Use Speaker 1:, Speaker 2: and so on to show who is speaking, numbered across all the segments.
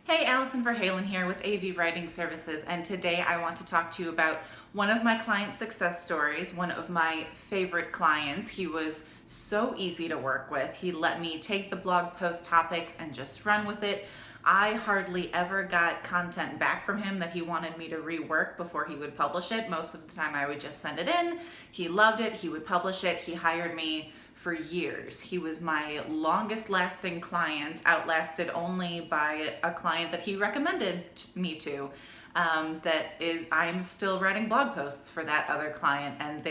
Speaker 1: Hey, Allison Verhalen here with AV Writing Services, and today I want to talk to you about one of my client success stories, one of my favorite clients. He was so easy to work with. He let me take the blog post topics and just run with it. I hardly ever got content back from him that he wanted me to rework before he would publish it. Most of the time I would just send it in. He loved it. He would publish it. He hired me for years. He was my longest lasting client, outlasted only by a client that he recommended me to. I'm still writing blog posts for that other client, and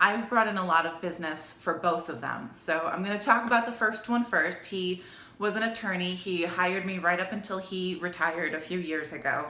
Speaker 1: I've brought in a lot of business for both of them. So I'm going to talk about the first one first. He was an attorney. He hired me right up until he retired a few years ago.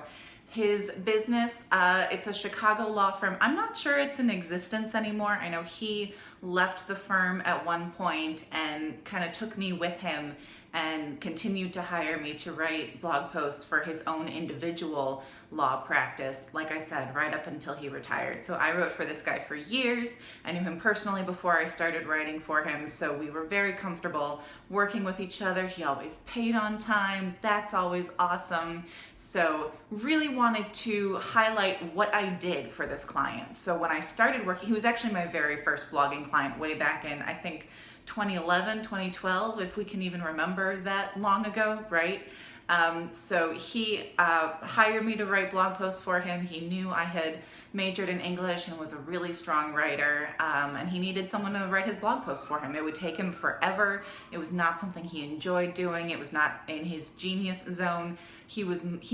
Speaker 1: His business, it's a Chicago law firm. I'm not sure it's in existence anymore. I know he left the firm at one point and kind of took me with him and continued to hire me to write blog posts for his own individual law practice, like I said, right up until he retired. So I wrote for this guy for years. I knew him personally before I started writing for him, so we were very comfortable working with each other. He always paid on time. That's always awesome. So really wanted to highlight what I did for this client. So when I started working, he was actually my very first blogging client way back in, I think, 2011, 2012, if we can even remember that long ago, right? So he hired me to write blog posts for him. He knew I had majored in English and was a really strong writer, and he needed someone to write his blog posts for him. It would take him forever. It was not something he enjoyed doing. It was not in his genius zone. He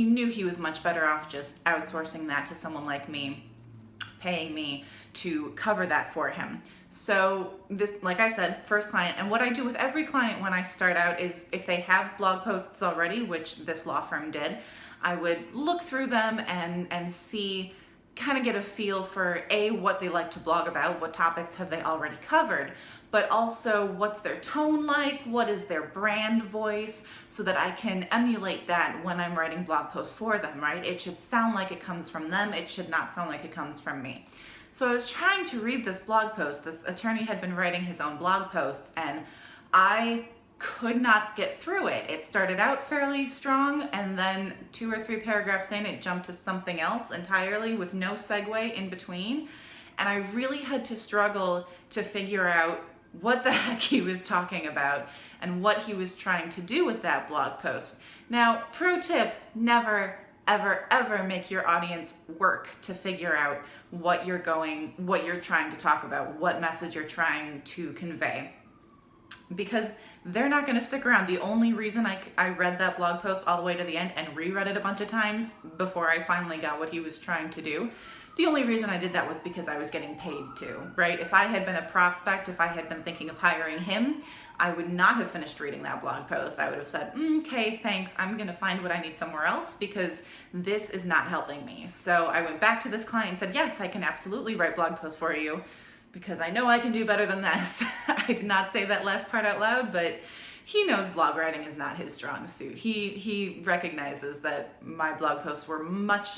Speaker 1: knew he was much better off just outsourcing that to someone like me, paying me to cover that for him. So this, like I said, first client, and what I do with every client when I start out is if they have blog posts already, which this law firm did, I would look through them and see, kind of get a feel for what they like to blog about, what topics have they already covered, but also what's their tone like, what is their brand voice, so that I can emulate that when I'm writing blog posts for them, right? It should sound like it comes from them. It should not sound like it comes from me. So I was trying to read this blog post. This attorney had been writing his own blog posts, and I could not get through it. It started out fairly strong, and then 2 or 3 paragraphs in, it jumped to something else entirely with no segue in between. And I really had to struggle to figure out what the heck he was talking about and what he was trying to do with that blog post. Now, pro tip, never ever make your audience work to figure out what you're trying to talk about, what message you're trying to convey, because they're not going to stick around. The only reason I read that blog post all the way to the end and reread it a bunch of times before I finally got what he was trying to do, the only reason I did that was because I was getting paid to, right? If I had been a prospect, if I had been thinking of hiring him, I would not have finished reading that blog post. I would have said, okay, thanks. I'm going to find what I need somewhere else because this is not helping me. So I went back to this client and said, yes, I can absolutely write blog posts for you because I know I can do better than this. I did not say that last part out loud, but he knows blog writing is not his strong suit. He recognizes that my blog posts were much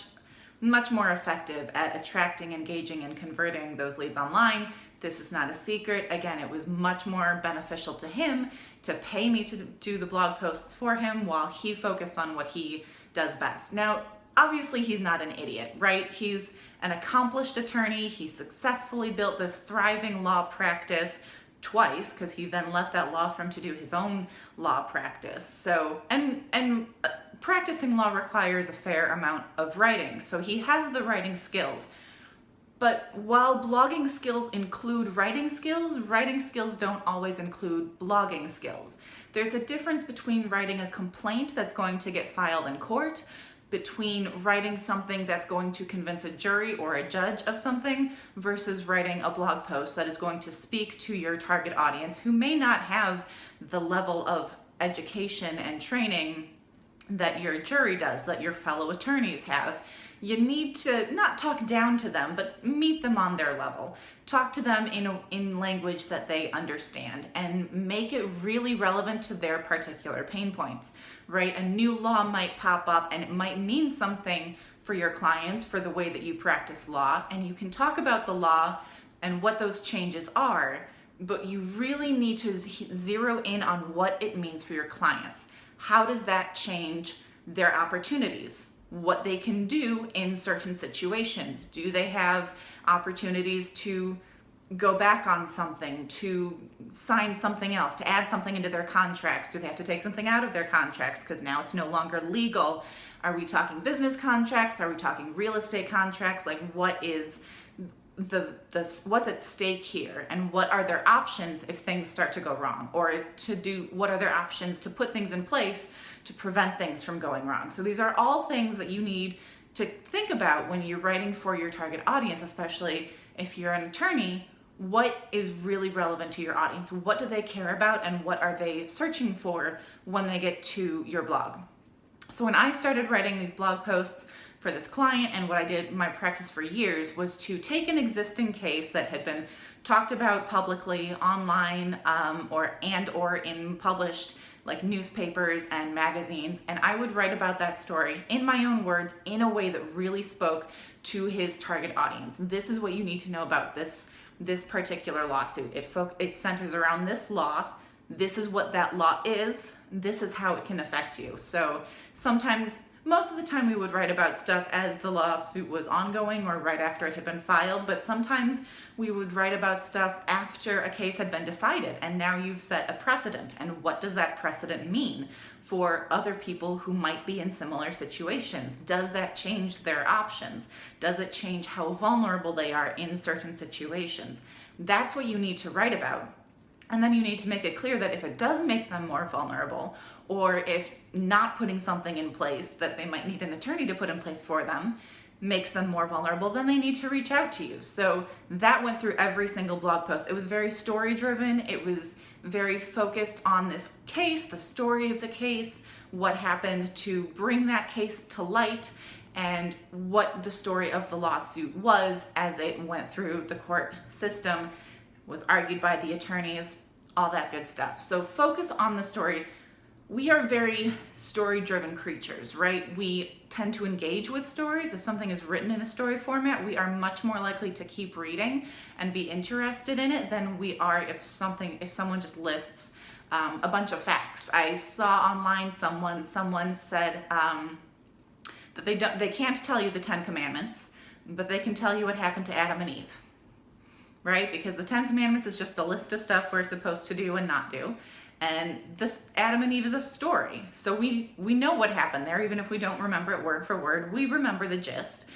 Speaker 1: more effective at attracting, engaging, and converting those leads online. This is not a secret. Again, it was much more beneficial to him to pay me to do the blog posts for him while he focused on what he does best. Now, obviously, he's not an idiot, right? He's an accomplished attorney. He successfully built this thriving law practice twice, because he then left that law firm to do his own law practice. So, and practicing law requires a fair amount of writing. So he has the writing skills. But while blogging skills include writing skills don't always include blogging skills. There's a difference between writing a complaint that's going to get filed in court, between writing something that's going to convince a jury or a judge of something, versus writing a blog post that is going to speak to your target audience who may not have the level of education and training that your jury does, that your fellow attorneys have. You need to not talk down to them, but meet them on their level. Talk to them in language that they understand and make it really relevant to their particular pain points, right? A new law might pop up and it might mean something for your clients for the way that you practice law, and you can talk about the law and what those changes are, but you really need to zero in on what it means for your clients. How does that change their opportunities, what they can do in certain situations. Do they have opportunities to go back on something, to sign something else, to add something into their contracts? Do they have to take something out of their contracts because now it's no longer legal? Are we talking business contracts? Are we talking real estate contracts? Like, what is what's at stake here, and what are their options if things start to go wrong, or what are their options to put things in place to prevent things from going wrong? So these are all things that you need to think about when you're writing for your target audience, especially if you're an attorney. What is really relevant to your audience? What do they care about, and what are they searching for when they get to your blog? So when I started writing these blog posts for this client, and what I did, my practice for years, was to take an existing case that had been talked about publicly online, or in published like newspapers and magazines, and I would write about that story in my own words in a way that really spoke to his target audience. This is what you need to know about this particular lawsuit. It centers around this law. This is what that law is. This is how it can affect you. So most of the time we would write about stuff as the lawsuit was ongoing or right after it had been filed, but sometimes we would write about stuff after a case had been decided, and now you've set a precedent. And what does that precedent mean for other people who might be in similar situations? Does that change their options? Does it change how vulnerable they are in certain situations? That's what you need to write about. And then you need to make it clear that if it does make them more vulnerable, or if not putting something in place that they might need an attorney to put in place for them makes them more vulnerable, then they need to reach out to you. So that went through every single blog post. It was very story driven. It was very focused on this case, the story of the case, what happened to bring that case to light, and what the story of the lawsuit was as it went through the court system, was argued by the attorneys, all that good stuff. So focus on the story. We are very story-driven creatures, right? We tend to engage with stories. If something is written in a story format, we are much more likely to keep reading and be interested in it than we are if someone just lists a bunch of facts. I saw online someone said that they can't tell you the 10 Commandments, but they can tell you what happened to Adam and Eve, right? Because the 10 Commandments is just a list of stuff we're supposed to do and not do. And this Adam and Eve is a story. So we know what happened there, even if we don't remember it word for word. We remember the gist.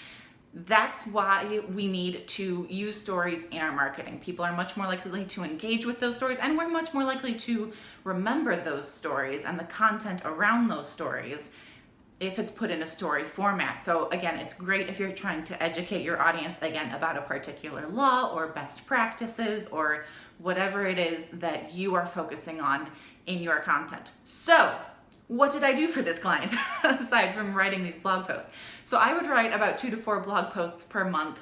Speaker 1: That's why we need to use stories in our marketing. People are much more likely to engage with those stories, and we're much more likely to remember those stories and the content around those stories if it's put in a story format. So again, it's great if you're trying to educate your audience, again, about a particular law or best practices or whatever it is that you are focusing on in your content. So what did I do for this client aside from writing these blog posts? So I would write about 2 to 4 blog posts per month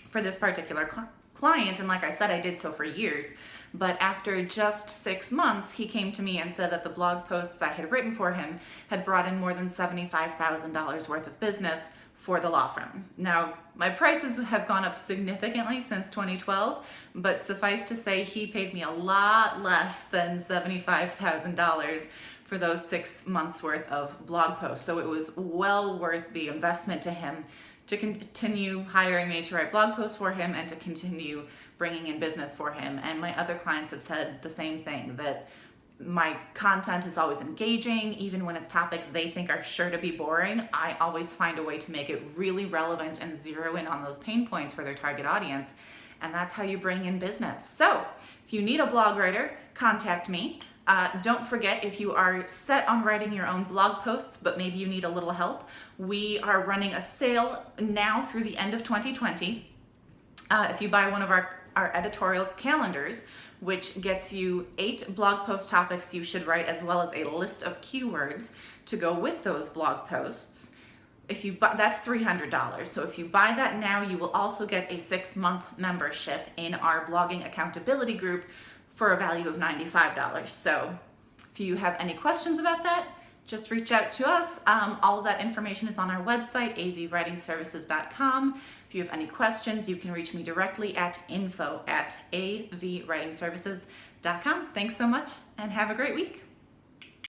Speaker 1: for this particular client. And like I said, I did so for years. But after just 6 months, he came to me and said that the blog posts I had written for him had brought in more than $75,000 worth of business for the law firm. Now, my prices have gone up significantly since 2012, but suffice to say, he paid me a lot less than $75,000 for those 6 months worth of blog posts. So it was well worth the investment to him to continue hiring me to write blog posts for him and to continue bringing in business for him. And my other clients have said the same thing, that my content is always engaging, even when it's topics they think are sure to be boring. I always find a way to make it really relevant and zero in on those pain points for their target audience. And that's how you bring in business. So if you need a blog writer, contact me. Don't forget, if you are set on writing your own blog posts, but maybe you need a little help, we are running a sale now through the end of 2020. If you buy one of our editorial calendars, which gets you 8 blog post topics you should write, as well as a list of keywords to go with those blog posts. If you buy, that's $300. So if you buy that now, you will also get a 6-month membership in our blogging accountability group for a value of $95. So if you have any questions about that, just reach out to us. All of that information is on our website, avwritingservices.com. If you have any questions, you can reach me directly at info@avwritingservices.com. Thanks so much and have a great week.